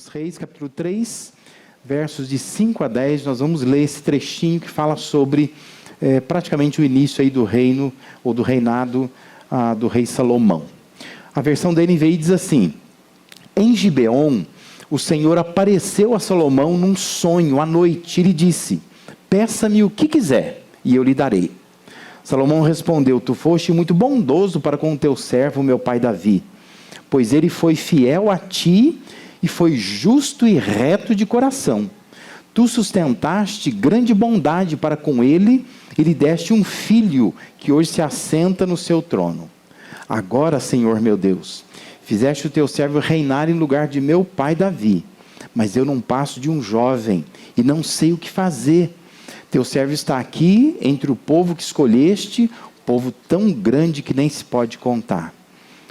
dos Reis, capítulo 3, versos de 5 a 10, nós vamos ler esse trechinho que fala sobre praticamente o início aí do reino, ou do reinado do rei Salomão. A versão da NVI diz assim: em Gibeon, o Senhor apareceu a Salomão num sonho à noite e lhe disse: peça-me o que quiser, e eu lhe darei. Salomão respondeu: tu foste muito bondoso para com o teu servo, meu pai Davi, pois ele foi fiel a ti e foi justo e reto de coração. Tu sustentaste grande bondade para com ele e lhe deste um filho que hoje se assenta no seu trono. Agora, Senhor meu Deus, fizeste o teu servo reinar em lugar de meu pai Davi, mas eu não passo de um jovem e não sei o que fazer. Teu servo está aqui entre o povo que escolheste, povo tão grande que nem se pode contar.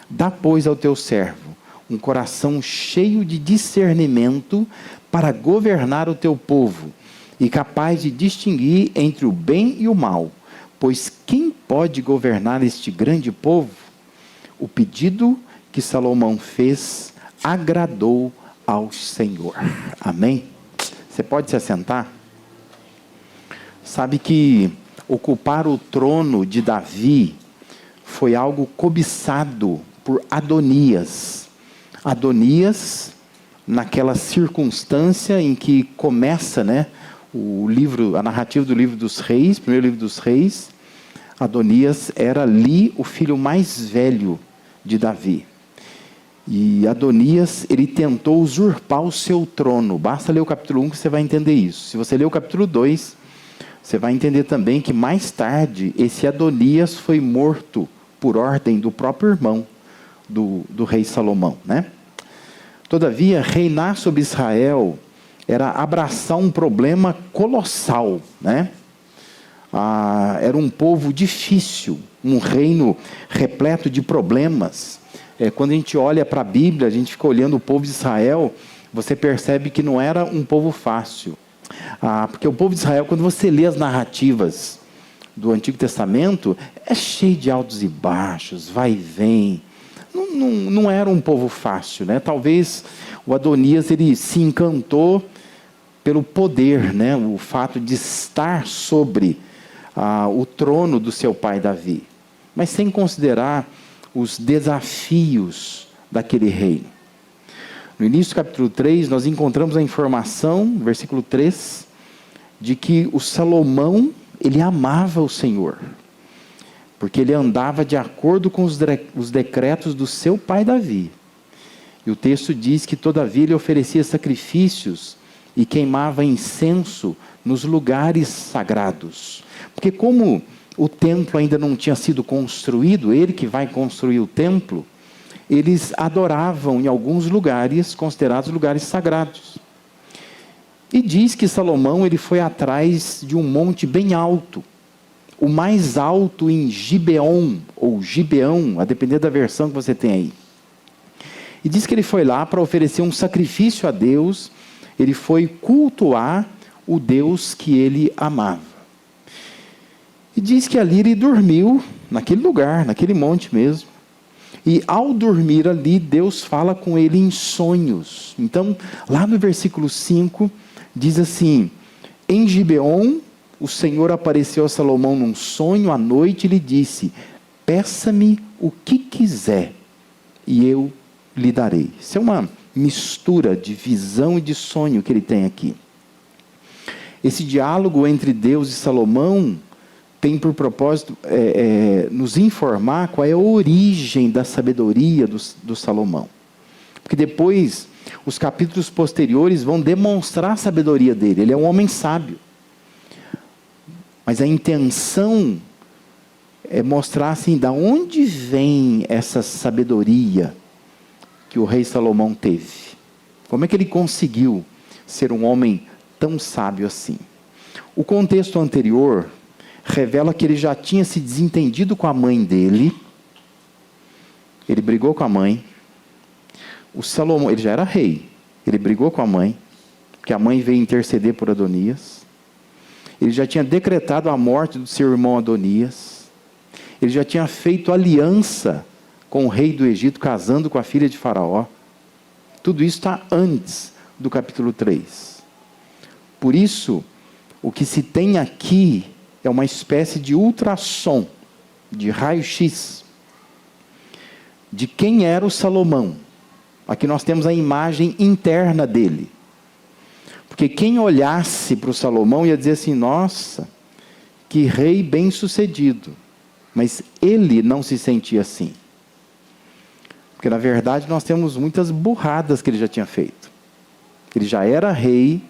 Dá, pois, ao teu servo um coração cheio de discernimento para governar o teu povo e capaz de distinguir entre o bem e o mal, pois quem pode governar este grande povo? O pedido que Salomão fez agradou ao Senhor. Amém? Você pode se assentar? Sabe que ocupar o trono de Davi foi algo cobiçado por Adonias. Adonias, naquela circunstância em que começa, a narrativa do livro dos reis, primeiro livro dos reis, Adonias era ali o filho mais velho de Davi. E Adonias, ele tentou usurpar o seu trono. Basta ler o capítulo 1 que você vai entender isso. Se você ler o capítulo 2, você vai entender também que mais tarde esse Adonias foi morto por ordem do próprio irmão do rei Salomão, Todavia, reinar sobre Israel era abraçar um problema colossal, era um povo difícil, um reino repleto de problemas. Quando a gente olha para a Bíblia, a gente fica olhando o povo de Israel, você percebe que não era um povo fácil. Porque o povo de Israel, quando você lê as narrativas do Antigo Testamento, é cheio de altos e baixos, vai e vem. Não era um povo fácil, Talvez o Adonias ele se encantou pelo poder, o fato de estar sobre o trono do seu pai Davi, mas sem considerar os desafios daquele reino. No início do capítulo 3, nós encontramos a informação, versículo 3, de que o Salomão, ele amava o Senhor, porque ele andava de acordo com os decretos do seu pai Davi. E o texto diz que todavia ele oferecia sacrifícios e queimava incenso nos lugares sagrados. Porque como o templo ainda não tinha sido construído, ele que vai construir o templo, eles adoravam em alguns lugares considerados lugares sagrados. E diz que Salomão ele foi atrás de um monte bem alto, o mais alto em Gibeon, ou Gibeão, a depender da versão que você tem aí. E diz que ele foi lá para oferecer um sacrifício a Deus, ele foi cultuar o Deus que ele amava. E diz que ali ele dormiu, naquele lugar, naquele monte mesmo. E ao dormir ali, Deus fala com ele em sonhos. Então, lá no versículo 5, diz assim: em Gibeon, o Senhor apareceu a Salomão num sonho à noite e lhe disse: peça-me o que quiser, e eu lhe darei. Isso é uma mistura de visão e de sonho que ele tem aqui. Esse diálogo entre Deus e Salomão tem por propósito nos informar qual é a origem da sabedoria do Salomão. Porque depois, os capítulos posteriores vão demonstrar a sabedoria dele. Ele é um homem sábio. Mas a intenção é mostrar assim, da onde vem essa sabedoria que o rei Salomão teve. Como é que ele conseguiu ser um homem tão sábio assim? O contexto anterior revela que ele já tinha se desentendido com a mãe dele. Ele brigou com a mãe. O Salomão, ele já era rei. Ele brigou com a mãe, porque a mãe veio interceder por Adonias. Ele já tinha decretado a morte do seu irmão Adonias. Ele já tinha feito aliança com o rei do Egito, casando com a filha de Faraó. Tudo isso está antes do capítulo 3. Por isso, o que se tem aqui é uma espécie de ultrassom, de raio-x, de quem era o Salomão. Aqui nós temos a imagem interna dele. Porque quem olhasse para o Salomão ia dizer assim, nossa, que rei bem-sucedido. Mas ele não se sentia assim. Porque na verdade nós temos muitas burradas que ele já tinha feito. Ele já era rei,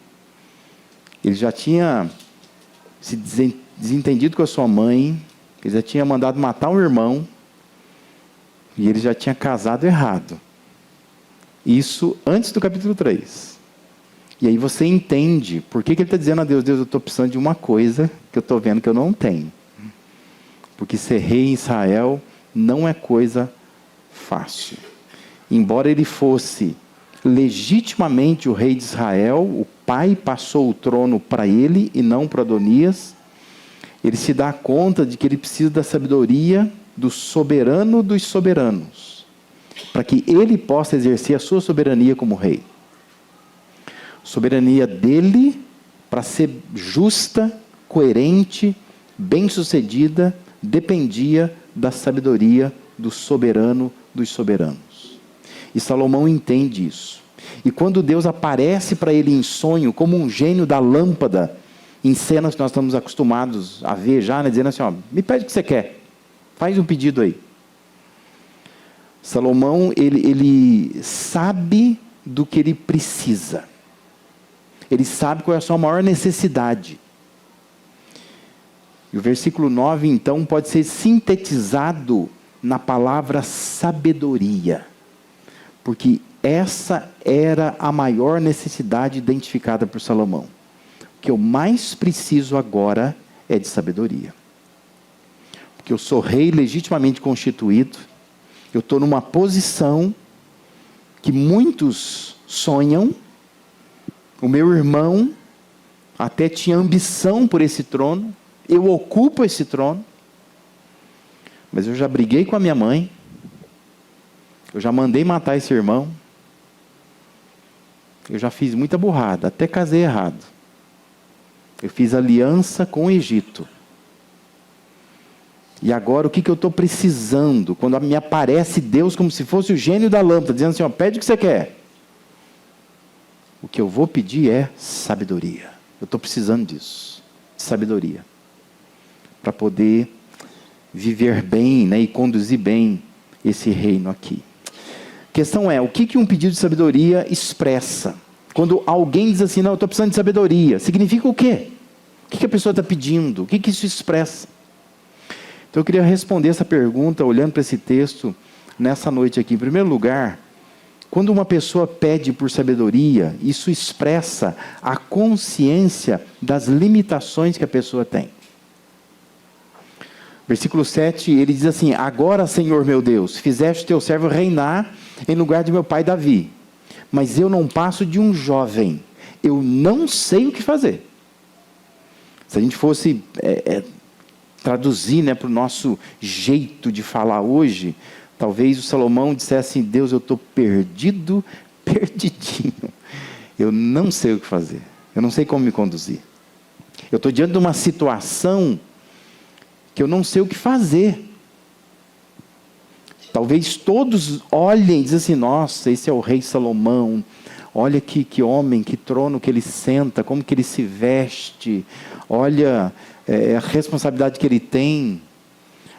ele já tinha se desentendido com a sua mãe, ele já tinha mandado matar um irmão, e ele já tinha casado errado. Isso antes do capítulo 3. E aí você entende por que ele está dizendo a Deus, Deus, eu estou precisando de uma coisa que eu estou vendo que eu não tenho. Porque ser rei em Israel não é coisa fácil. Embora ele fosse legitimamente o rei de Israel, o pai passou o trono para ele e não para Adonias, ele se dá conta de que ele precisa da sabedoria do soberano dos soberanos, para que ele possa exercer a sua soberania como rei. Soberania dele, para ser justa, coerente, bem-sucedida, dependia da sabedoria do soberano dos soberanos. E Salomão entende isso. E quando Deus aparece para ele em sonho, como um gênio da lâmpada, em cenas que nós estamos acostumados a ver já, né, dizendo assim, ó, me pede o que você quer, faz um pedido aí. Salomão, ele sabe do que ele precisa. Ele sabe qual é a sua maior necessidade. E o versículo 9, então, pode ser sintetizado na palavra sabedoria. Porque essa era a maior necessidade identificada por Salomão. O que eu mais preciso agora é de sabedoria. Porque eu sou rei legitimamente constituído. Eu estou numa posição que muitos sonham. O meu irmão até tinha ambição por esse trono. Eu ocupo esse trono. Mas eu já briguei com a minha mãe. Eu já mandei matar esse irmão. Eu já fiz muita burrada, até casei errado. Eu fiz aliança com o Egito. E agora o que eu estou precisando? Quando me aparece Deus como se fosse o gênio da lâmpada, dizendo assim, ó, pede o que você quer. O que eu vou pedir é sabedoria. Eu estou precisando disso, de sabedoria. Para poder viver bem, né, e conduzir bem esse reino aqui. A questão é, o que um pedido de sabedoria expressa? Quando alguém diz assim, não, eu estou precisando de sabedoria, significa o quê? O que a pessoa está pedindo? O que isso expressa? Então eu queria responder essa pergunta, olhando para esse texto, nessa noite aqui. Em primeiro lugar, quando uma pessoa pede por sabedoria, isso expressa a consciência das limitações que a pessoa tem. Versículo 7, ele diz assim, agora, Senhor meu Deus, fizeste teu servo reinar em lugar de meu pai Davi, mas eu não passo de um jovem, eu não sei o que fazer. Se a gente fosse traduzir, né, para o nosso jeito de falar hoje, talvez o Salomão dissesse assim, Deus, eu estou perdido, perdidinho, eu não sei o que fazer, eu não sei como me conduzir. Eu estou diante de uma situação que eu não sei o que fazer. Talvez todos olhem e dizem assim, nossa, esse é o rei Salomão, olha que homem, que trono que ele senta, como que ele se veste, olha a responsabilidade que ele tem.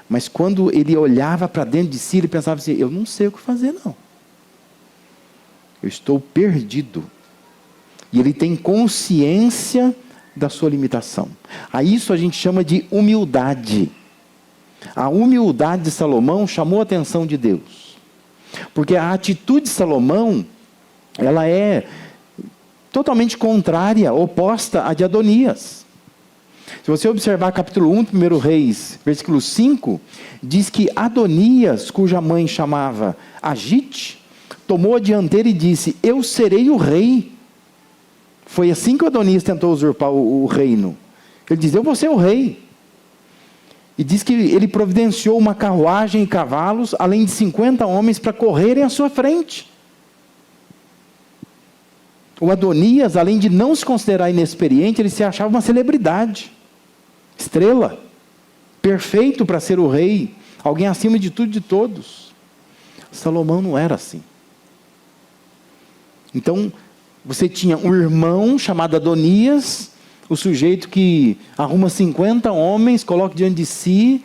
Mas quando ele olhava para dentro de si, ele pensava assim, eu não sei o que fazer não. Eu estou perdido. E ele tem consciência da sua limitação. A isso a gente chama de humildade. A humildade de Salomão chamou a atenção de Deus. Porque a atitude de Salomão, ela é totalmente contrária, oposta à de Adonias. Se você observar capítulo 1, 1 Reis, versículo 5, diz que Adonias, cuja mãe chamava Agite, tomou a dianteira e disse, eu serei o rei. Foi assim que Adonias tentou usurpar o reino. Ele diz, eu vou ser o rei. E diz que ele providenciou uma carruagem e cavalos, além de 50 homens para correrem à sua frente. O Adonias, além de não se considerar inexperiente, ele se achava uma celebridade, estrela, perfeito para ser o rei, alguém acima de tudo e de todos. Salomão não era assim. Então, você tinha um irmão chamado Adonias, o sujeito que arruma 50 homens, coloca diante de si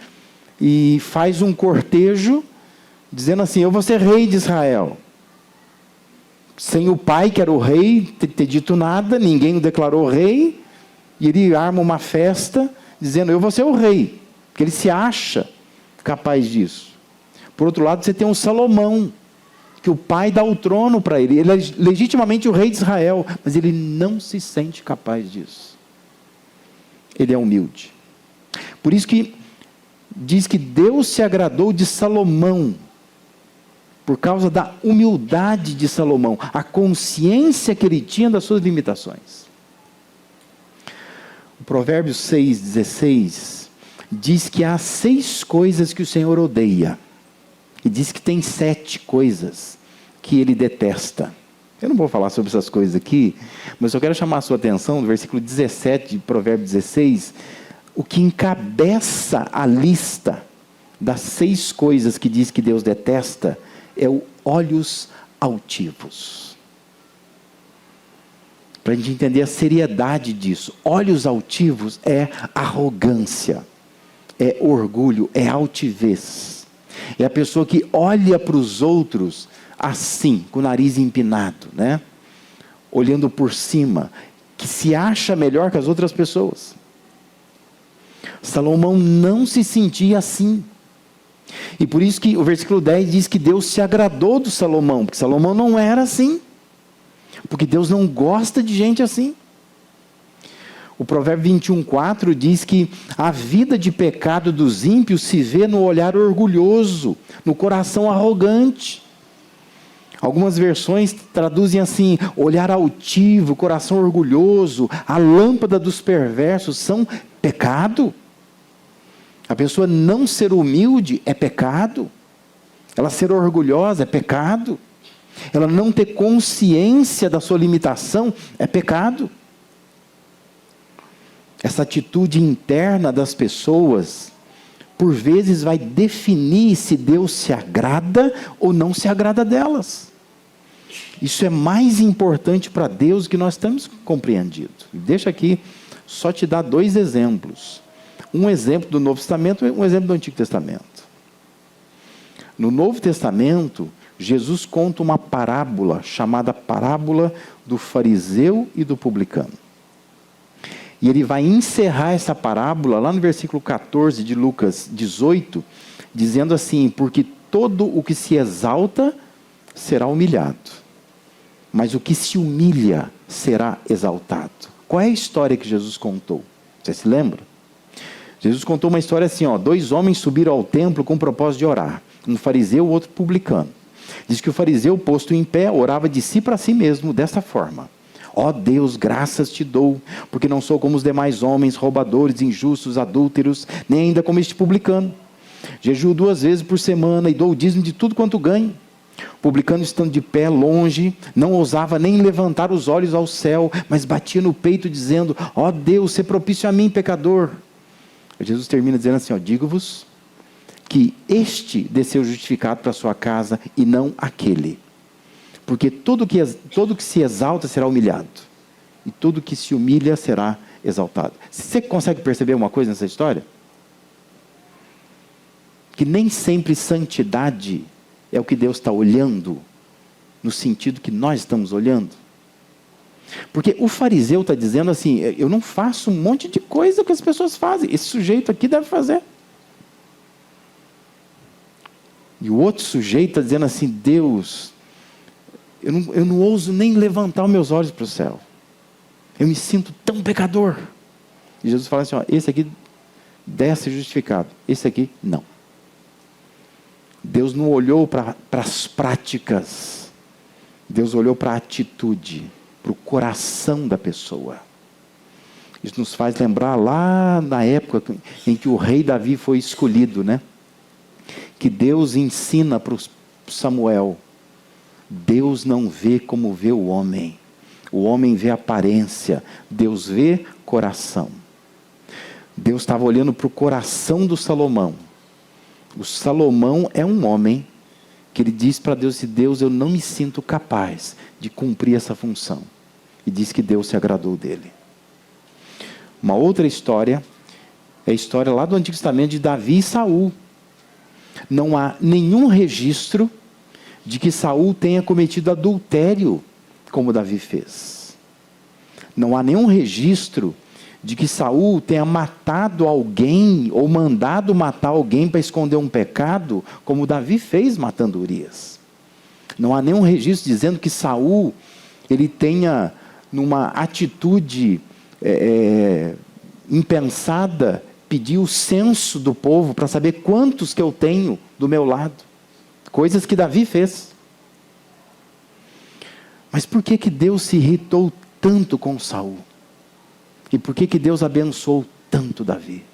e faz um cortejo, dizendo assim: eu vou ser rei de Israel. Sem o pai, que era o rei, ter dito nada, ninguém o declarou rei, e ele arma uma festa, dizendo: eu vou ser o rei, porque ele se acha capaz disso. Por outro lado, você tem um Salomão, que o pai dá o trono para ele, ele é legitimamente o rei de Israel, mas ele não se sente capaz disso. Ele é humilde. Por isso que diz que Deus se agradou de Salomão, por causa da humildade de Salomão, a consciência que ele tinha das suas limitações. O Provérbios 6,16 diz que há 6 coisas que o Senhor odeia, e diz que tem 7 coisas que ele detesta. Eu não vou falar sobre essas coisas aqui, mas eu quero chamar a sua atenção no versículo 17 de Provérbios 16, o que encabeça a lista das 6 coisas que diz que Deus detesta, é o olhos altivos. Para a gente entender a seriedade disso, olhos altivos é arrogância, é orgulho, é altivez. É a pessoa que olha para os outros assim, com o nariz empinado, né? Olhando por cima, que se acha melhor que as outras pessoas. Salomão não se sentia assim. E por isso que o versículo 10 diz que Deus se agradou do Salomão, porque Salomão não era assim. Porque Deus não gosta de gente assim. O provérbio 21,4 diz que a vida de pecado dos ímpios se vê no olhar orgulhoso, no coração arrogante. Algumas versões traduzem assim: olhar altivo, coração orgulhoso, a lâmpada dos perversos são pecado. A pessoa não ser humilde é pecado. Ela ser orgulhosa é pecado. Ela não ter consciência da sua limitação é pecado. Essa atitude interna das pessoas, por vezes, vai definir se Deus se agrada ou não se agrada delas. Isso é mais importante para Deus do que nós estamos compreendido. Deixa aqui só te dar 2 exemplos. Um exemplo do Novo Testamento e um exemplo do Antigo Testamento. No Novo Testamento, Jesus conta uma parábola chamada parábola do fariseu e do publicano. E ele vai encerrar essa parábola lá no versículo 14 de Lucas 18, dizendo assim: porque todo o que se exalta será humilhado, mas o que se humilha será exaltado. Qual é a história que Jesus contou? Você se lembra? Jesus contou uma história assim: 2 homens subiram ao templo com o propósito de orar, um fariseu e o outro publicano. Diz que o fariseu, posto em pé, orava de si para si mesmo, desta forma: ó Deus, graças te dou, porque não sou como os demais homens, roubadores, injustos, adúlteros, nem ainda como este publicano. Jejuo 2 vezes por semana e dou o dízimo de tudo quanto ganho. O publicano, estando de pé longe, não ousava nem levantar os olhos ao céu, mas batia no peito dizendo: ó Deus, sê propício a mim, pecador. Jesus termina dizendo assim: digo-vos que este desceu justificado para a sua casa e não aquele. Porque tudo que se exalta será humilhado, e tudo que se humilha será exaltado. Você consegue perceber uma coisa nessa história? Que nem sempre santidade é o que Deus está olhando, no sentido que nós estamos olhando. Porque o fariseu está dizendo assim: eu não faço um monte de coisa que as pessoas fazem, esse sujeito aqui deve fazer. E o outro sujeito está dizendo assim: Deus, eu não ouso nem levantar os meus olhos para o céu, eu me sinto tão pecador. E Jesus fala assim: esse aqui desce justificado, esse aqui não. Deus não olhou para as práticas, Deus olhou para a atitude, para o coração da pessoa. Isso nos faz lembrar lá na época em que o rei Davi foi escolhido, né? Que Deus ensina para Samuel: Deus não vê como vê o homem. O homem vê aparência, Deus vê coração. Deus estava olhando para o coração do Salomão. O Salomão é um homem que ele diz para Deus: Deus, eu não me sinto capaz de cumprir essa função. E diz que Deus se agradou dele. Uma outra história é a história lá do Antigo Testamento de Davi e Saul. Não há nenhum registro de que Saul tenha cometido adultério como Davi fez. Não há nenhum registro de que Saul tenha matado alguém ou mandado matar alguém para esconder um pecado, como Davi fez matando Urias. Não há nenhum registro dizendo que Saul ele tenha, numa atitude impensada, pedir o censo do povo para saber quantos que eu tenho do meu lado. Coisas que Davi fez. Mas por que Deus se irritou tanto com Saul? E por que Deus abençoou tanto Davi?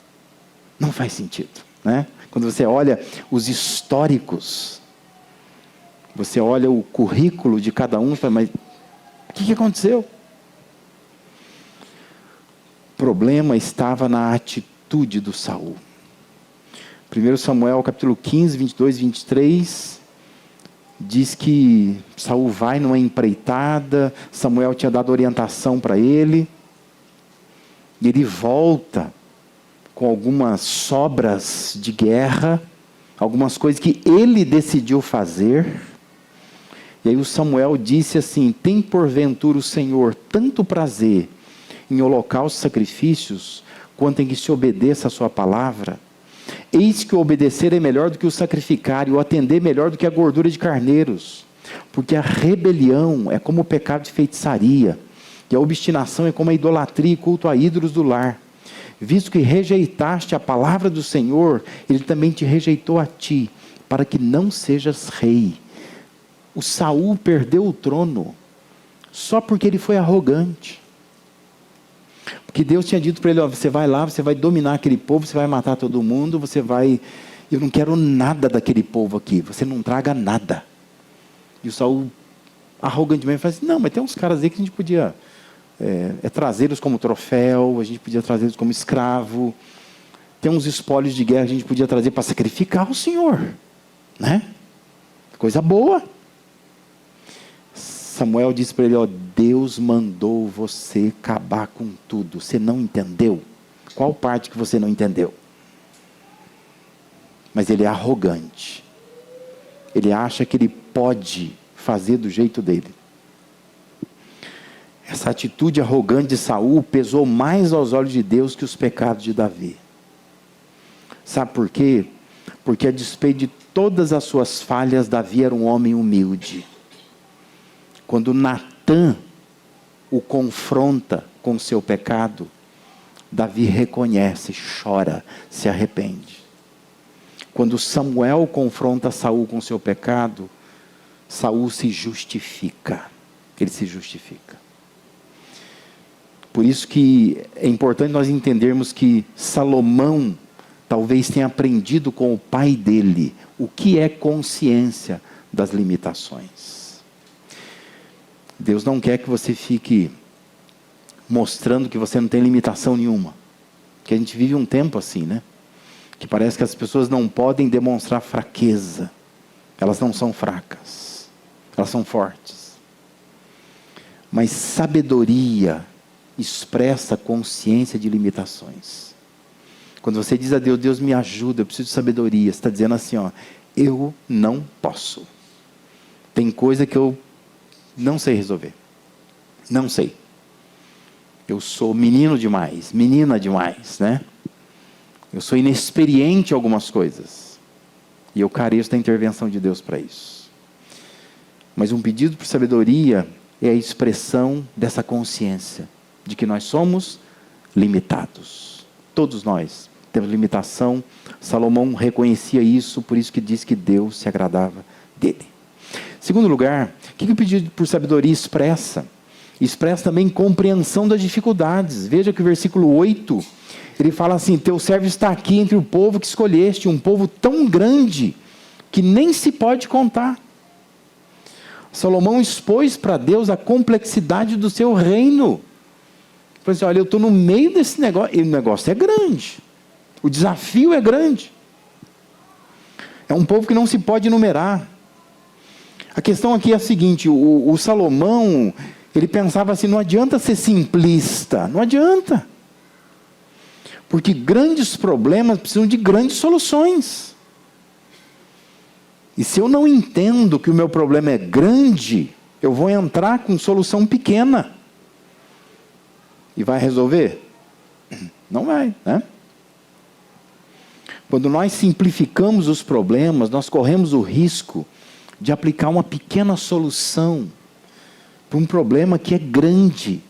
Não faz sentido, né? Quando você olha os históricos, você olha o currículo de cada um e fala, mas o que aconteceu? O problema estava na atitude do Saul. 1 Samuel capítulo 15, 22 e 23, diz que Saul vai numa empreitada, Samuel tinha dado orientação para ele, e ele volta com algumas sobras de guerra, algumas coisas que ele decidiu fazer. E aí o Samuel disse assim: tem porventura o Senhor tanto prazer em holocaustos e sacrifícios, quanto em que se obedeça a sua palavra? Eis que o obedecer é melhor do que o sacrificar, e o atender melhor do que a gordura de carneiros. Porque a rebelião é como o pecado de feitiçaria, e a obstinação é como a idolatria e culto a ídolos do lar. Visto que rejeitaste a palavra do Senhor, Ele também te rejeitou a ti, para que não sejas rei. O Saul perdeu o trono, só porque ele foi arrogante. Porque Deus tinha dito para ele, você vai lá, você vai dominar aquele povo, você vai matar todo mundo, eu não quero nada daquele povo aqui, você não traga nada. E o Saul, arrogantemente, fala assim, não, mas tem uns caras aí que a gente podia trazê-los como troféu, a gente podia trazê-los como escravo, tem uns espólios de guerra que a gente podia trazer para sacrificar o Senhor, né? Coisa boa. Samuel disse para ele, Deus mandou você acabar com tudo. Você não entendeu? Qual parte que você não entendeu? Mas ele é arrogante. Ele acha que ele pode fazer do jeito dele. Essa atitude arrogante de Saul pesou mais aos olhos de Deus que os pecados de Davi. Sabe por quê? Porque a despeito de todas as suas falhas, Davi era um homem humilde. Quando Natã o confronta com o seu pecado, Davi reconhece, chora, se arrepende. Quando Samuel confronta Saul com o seu pecado, Saul se justifica. Ele se justifica. Por isso que é importante nós entendermos que Salomão talvez tenha aprendido com o pai dele o que é consciência das limitações. Deus não quer que você fique mostrando que você não tem limitação nenhuma. Porque a gente vive um tempo assim, né? Que parece que as pessoas não podem demonstrar fraqueza. Elas não são fracas. Elas são fortes. Mas sabedoria expressa consciência de limitações. Quando você diz a Deus, Deus me ajuda, eu preciso de sabedoria. Você está dizendo assim, eu não posso. Tem coisa que eu não sei resolver. Não sei. Eu sou menino demais, menina demais, né? Eu sou inexperiente em algumas coisas. E eu careço da intervenção de Deus para isso. Mas um pedido por sabedoria é a expressão dessa consciência de que nós somos limitados. Todos nós temos limitação. Salomão reconhecia isso, por isso que diz que Deus se agradava dele. Segundo lugar, o que o pedido por sabedoria expressa? Expressa também compreensão das dificuldades. Veja que o versículo 8, ele fala assim, teu servo está aqui entre o povo que escolheste, um povo tão grande, que nem se pode contar. Salomão expôs para Deus a complexidade do seu reino. Ele falou assim, olha, eu estou no meio desse negócio, e o negócio é grande. O desafio é grande. É um povo que não se pode enumerar. A questão aqui é a seguinte, o Salomão, ele pensava assim, não adianta ser simplista, não adianta. Porque grandes problemas precisam de grandes soluções. E se eu não entendo que o meu problema é grande, eu vou entrar com solução pequena. E vai resolver? Não vai, né? Quando nós simplificamos os problemas, nós corremos o risco de aplicar uma pequena solução para um problema que é grande.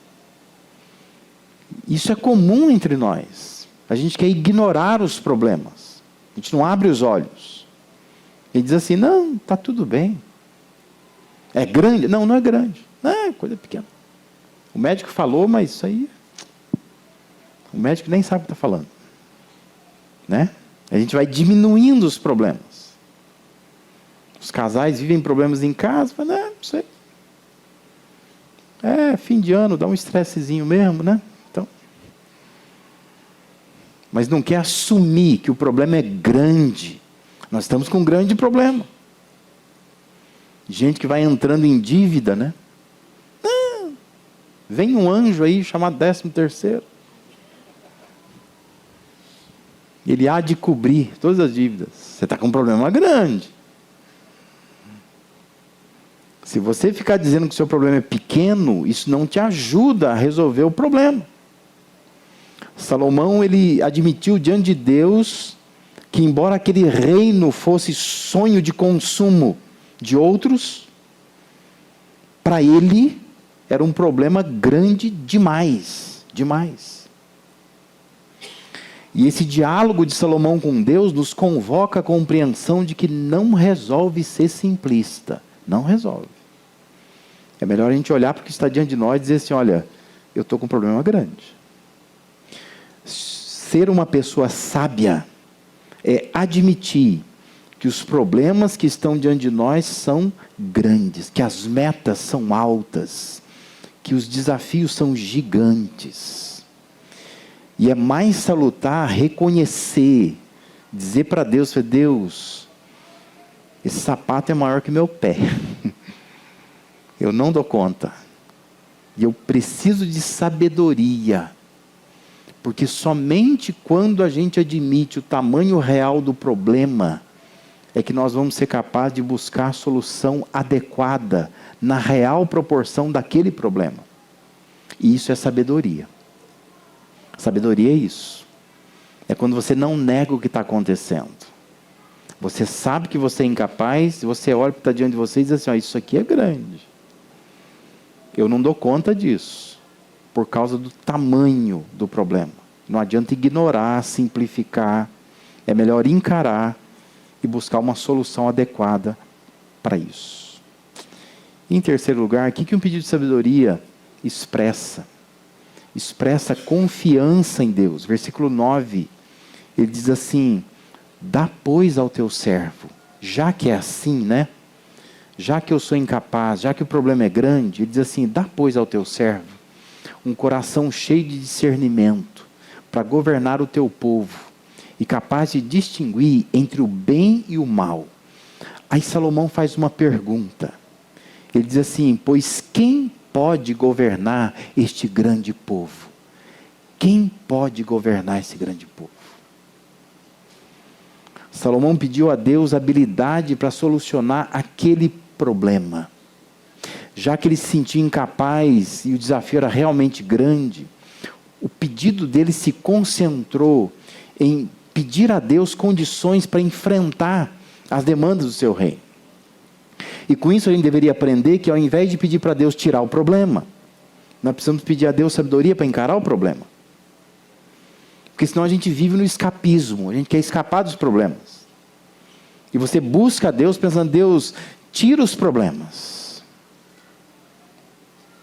Isso é comum entre nós. A gente quer ignorar os problemas. A gente não abre os olhos. E diz assim, não, está tudo bem. É grande? Não, não é grande. Não, é coisa pequena. O médico falou, mas isso aí... O médico nem sabe o que está falando. Né? A gente vai diminuindo os problemas. Os casais vivem problemas em casa, mas não sei. É, fim de ano, dá um estressezinho mesmo, né? Então. Mas não quer assumir que o problema é grande. Nós estamos com um grande problema. Gente que vai entrando em dívida, né? Vem um anjo aí chamado 13º. Ele há de cobrir todas as dívidas. Você está com um problema grande. Se você ficar dizendo que o seu problema é pequeno, isso não te ajuda a resolver o problema. Salomão, ele admitiu diante de Deus que, embora aquele reino fosse sonho de consumo de outros, para ele era um problema grande demais, demais. E esse diálogo de Salomão com Deus nos convoca a compreensão de que não resolve ser simplista. Não resolve. É melhor a gente olhar para o que está diante de nós e dizer assim, olha, eu estou com um problema grande. Ser uma pessoa sábia é admitir que os problemas que estão diante de nós são grandes, que as metas são altas, que os desafios são gigantes. E é mais salutar reconhecer, dizer para Deus, Deus, esse sapato é maior que meu pé. Eu não dou conta. E eu preciso de sabedoria. Porque somente quando a gente admite o tamanho real do problema, é que nós vamos ser capazes de buscar a solução adequada, na real proporção daquele problema. E isso é sabedoria. Sabedoria é isso. É quando você não nega o que está acontecendo. Você sabe que você é incapaz, você olha para o que está diante de você e diz assim, isso aqui é grande. Eu não dou conta disso, por causa do tamanho do problema. Não adianta ignorar, simplificar. É melhor encarar e buscar uma solução adequada para isso. Em terceiro lugar, o que um pedido de sabedoria expressa? Expressa confiança em Deus. Versículo 9, ele diz assim, dá pois ao teu servo, já que é assim, né? Já que eu sou incapaz, já que o problema é grande, ele diz assim, dá pois ao teu servo um coração cheio de discernimento, para governar o teu povo, e capaz de distinguir entre o bem e o mal. Aí Salomão faz uma pergunta, ele diz assim, pois quem pode governar este grande povo? Quem pode governar esse grande povo? Salomão pediu a Deus habilidade para solucionar aquele problema. Já que ele se sentia incapaz e o desafio era realmente grande, o pedido dele se concentrou em pedir a Deus condições para enfrentar as demandas do seu reino. E com isso a gente deveria aprender que ao invés de pedir para Deus tirar o problema, nós precisamos pedir a Deus sabedoria para encarar o problema. Porque senão a gente vive no escapismo, a gente quer escapar dos problemas. E você busca a Deus pensando, Deus, tira os problemas.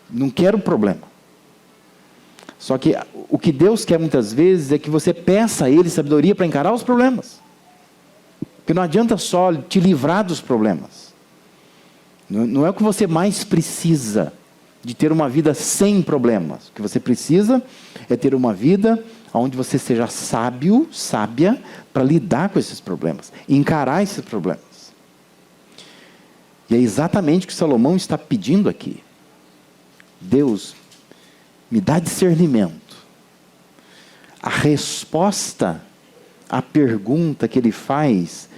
Não quero problema. Só que o que Deus quer muitas vezes é que você peça a Ele sabedoria para encarar os problemas. Porque não adianta só te livrar dos problemas. Não é o que você mais precisa de ter uma vida sem problemas. O que você precisa é ter uma vida onde você seja sábio, sábia, para lidar com esses problemas, encarar esses problemas. E é exatamente o que Salomão está pedindo aqui. Deus, me dá discernimento. A resposta à pergunta que ele faz,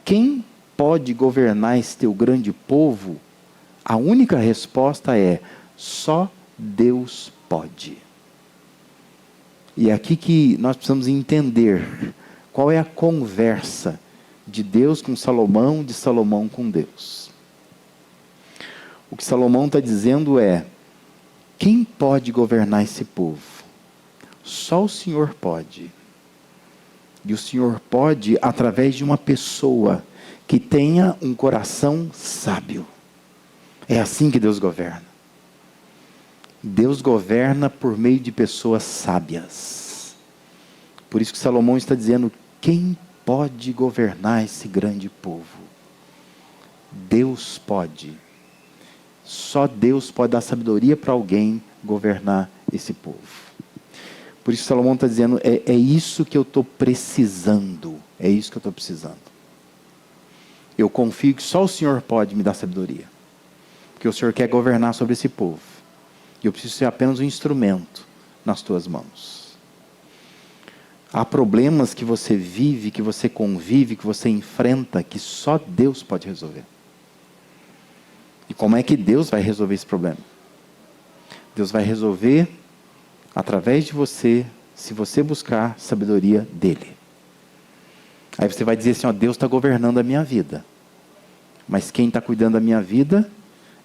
quem pode governar esse teu grande povo? A única resposta é, só Deus pode. E é aqui que nós precisamos entender qual é a conversa de Deus com Salomão, de Salomão com Deus. O que Salomão está dizendo é, quem pode governar esse povo? Só o Senhor pode. E o Senhor pode através de uma pessoa que tenha um coração sábio. É assim que Deus governa. Deus governa por meio de pessoas sábias. Por isso que Salomão está dizendo, quem pode governar esse grande povo? Deus pode. Só Deus pode dar sabedoria para alguém governar esse povo. Por isso Salomão está dizendo, é isso que eu estou precisando. É isso que eu estou precisando. Eu confio que só o Senhor pode me dar sabedoria. Porque o Senhor quer governar sobre esse povo. E eu preciso ser apenas um instrumento nas tuas mãos. Há problemas que você vive, que você convive, que você enfrenta, que só Deus pode resolver. E como é que Deus vai resolver esse problema? Deus vai resolver através de você, se você buscar sabedoria dEle. Aí você vai dizer assim, ó, Deus está governando a minha vida. Mas quem está cuidando da minha vida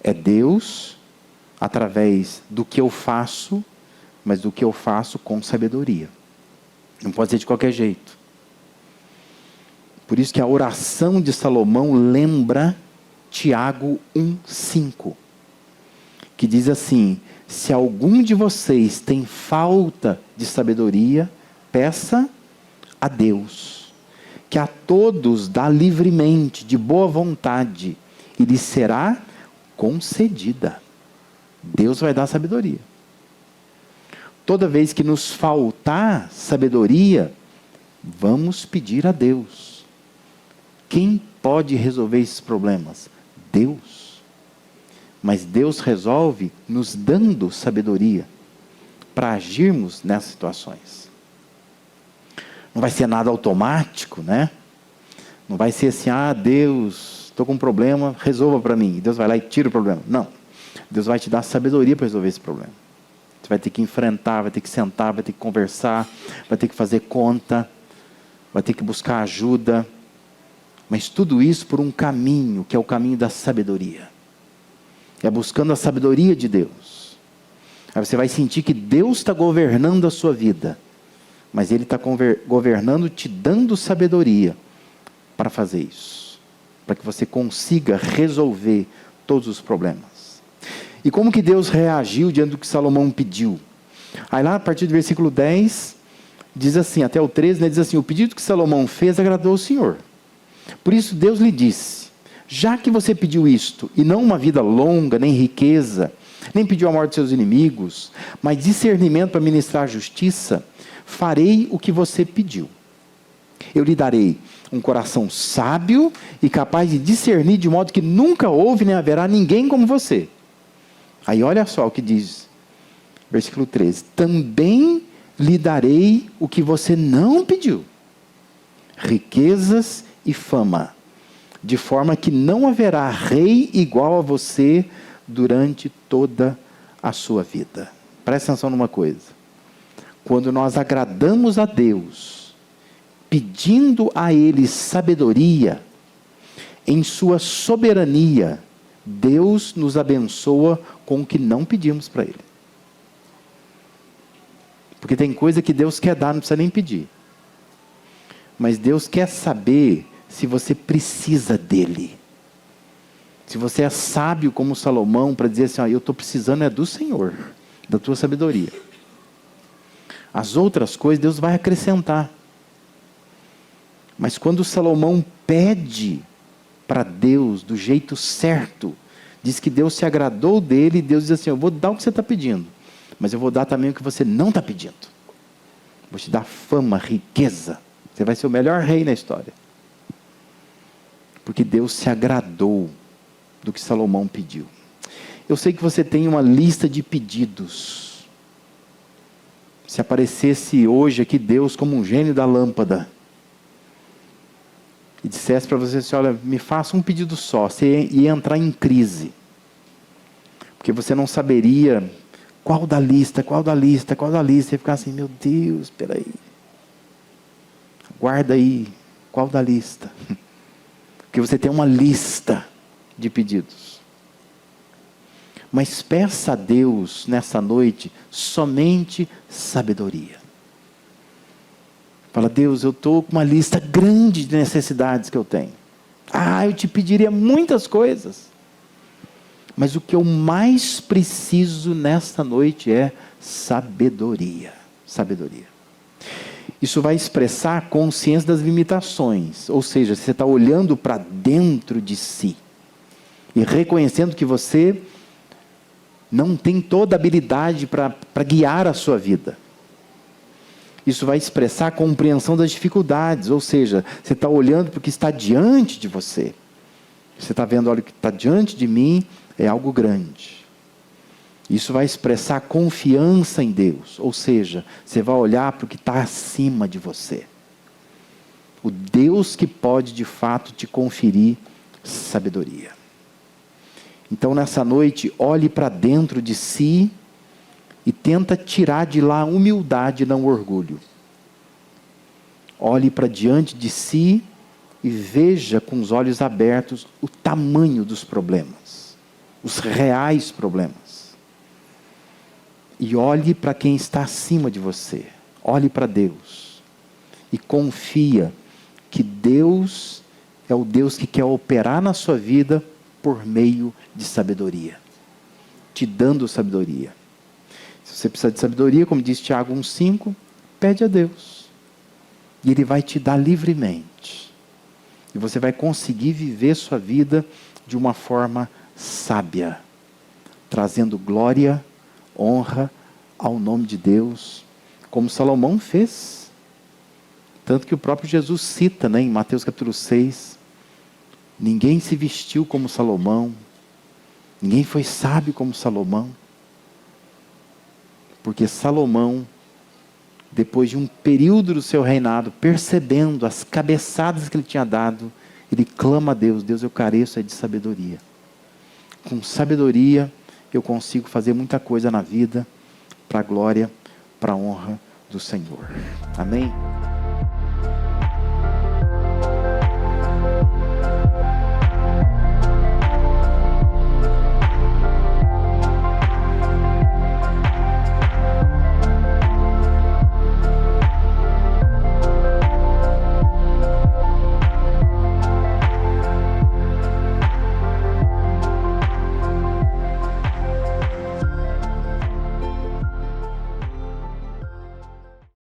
é Deus, através do que eu faço, mas do que eu faço com sabedoria. Não pode ser de qualquer jeito. Por isso que a oração de Salomão lembra Tiago 1,5, que diz assim, se algum de vocês tem falta de sabedoria, peça a Deus, que a todos dá livremente, de boa vontade, e lhe será concedida. Deus vai dar sabedoria. Toda vez que nos faltar sabedoria, vamos pedir a Deus. Quem pode resolver esses problemas? Deus. Mas Deus resolve nos dando sabedoria para agirmos nessas situações. Não vai ser nada automático, né? Não vai ser assim, Deus, estou com um problema, resolva para mim. E Deus vai lá e tira o problema. Não. Deus vai te dar sabedoria para resolver esse problema. Você vai ter que enfrentar, vai ter que sentar, vai ter que conversar, vai ter que fazer conta, vai ter que buscar ajuda. Mas tudo isso por um caminho, que é o caminho da sabedoria. É buscando a sabedoria de Deus. Aí você vai sentir que Deus está governando a sua vida. Mas Ele está governando, te dando sabedoria para fazer isso. Para que você consiga resolver todos os problemas. E como que Deus reagiu diante do que Salomão pediu? Aí lá a partir do versículo 10, diz assim, até o 13, né, diz assim, o pedido que Salomão fez agradou ao Senhor. Por isso Deus lhe disse, já que você pediu isto, e não uma vida longa, nem riqueza, nem pediu a morte de seus inimigos, mas discernimento para ministrar a justiça, farei o que você pediu. Eu lhe darei um coração sábio e capaz de discernir de modo que nunca houve nem haverá ninguém como você. Aí olha só o que diz, versículo 13. Também lhe darei o que você não pediu, riquezas e fama, de forma que não haverá rei igual a você durante toda a sua vida. Presta atenção numa coisa. Quando nós agradamos a Deus, pedindo a Ele sabedoria, em sua soberania, Deus nos abençoa com o que não pedimos para Ele. Porque tem coisa que Deus quer dar, não precisa nem pedir. Mas Deus quer saber se você precisa dEle. Se você é sábio como Salomão para dizer assim, eu estou precisando do Senhor, da tua sabedoria. As outras coisas Deus vai acrescentar. Mas quando Salomão pede para Deus do jeito certo, Diz que Deus se agradou dele e Deus diz assim, eu vou dar o que você está pedindo, mas eu vou dar também o que você não está pedindo. Vou te dar fama, riqueza. Você vai ser o melhor rei na história. Porque Deus se agradou do que Salomão pediu. Eu sei que você tem uma lista de pedidos. Se aparecesse hoje aqui Deus como um gênio da lâmpada e dissesse para você assim, olha, me faça um pedido só, você ia entrar em crise. Porque você não saberia qual da lista, ia ficar assim, meu Deus, espera aí. Guarda aí, qual da lista? Porque você tem uma lista de pedidos. Mas peça a Deus nessa noite somente sabedoria. Fala, Deus, eu estou com uma lista grande de necessidades que eu tenho. Eu te pediria muitas coisas. Mas o que eu mais preciso nesta noite é sabedoria. Sabedoria. Isso vai expressar a consciência das limitações. Ou seja, você está olhando para dentro de si. E reconhecendo que você não tem toda a habilidade para guiar a sua vida. Isso vai expressar a compreensão das dificuldades. Ou seja, você está olhando para o que está diante de você. Você está vendo, olha, o que está diante de mim é algo grande. Isso vai expressar confiança em Deus. Ou seja, você vai olhar para o que está acima de você. O Deus que pode de fato te conferir sabedoria. Então nessa noite, olhe para dentro de si e tenta tirar de lá a humildade e não o orgulho. Olhe para diante de si e veja com os olhos abertos o tamanho dos problemas. Os reais problemas. E olhe para quem está acima de você. Olhe para Deus. E confia que Deus é o Deus que quer operar na sua vida por meio de sabedoria. Te dando sabedoria. Se você precisa de sabedoria, como diz Tiago 1,5, pede a Deus. E Ele vai te dar livremente. E você vai conseguir viver sua vida de uma forma sábia, trazendo glória, honra ao nome de Deus, como Salomão fez. Tanto que o próprio Jesus cita, em Mateus capítulo 6, ninguém se vestiu como Salomão, ninguém foi sábio como Salomão, porque Salomão, depois de um período do seu reinado, percebendo as cabeçadas que ele tinha dado, ele clama a Deus, Deus, eu careço de sabedoria. Com sabedoria, eu consigo fazer muita coisa na vida, para a glória, para a honra do Senhor. Amém?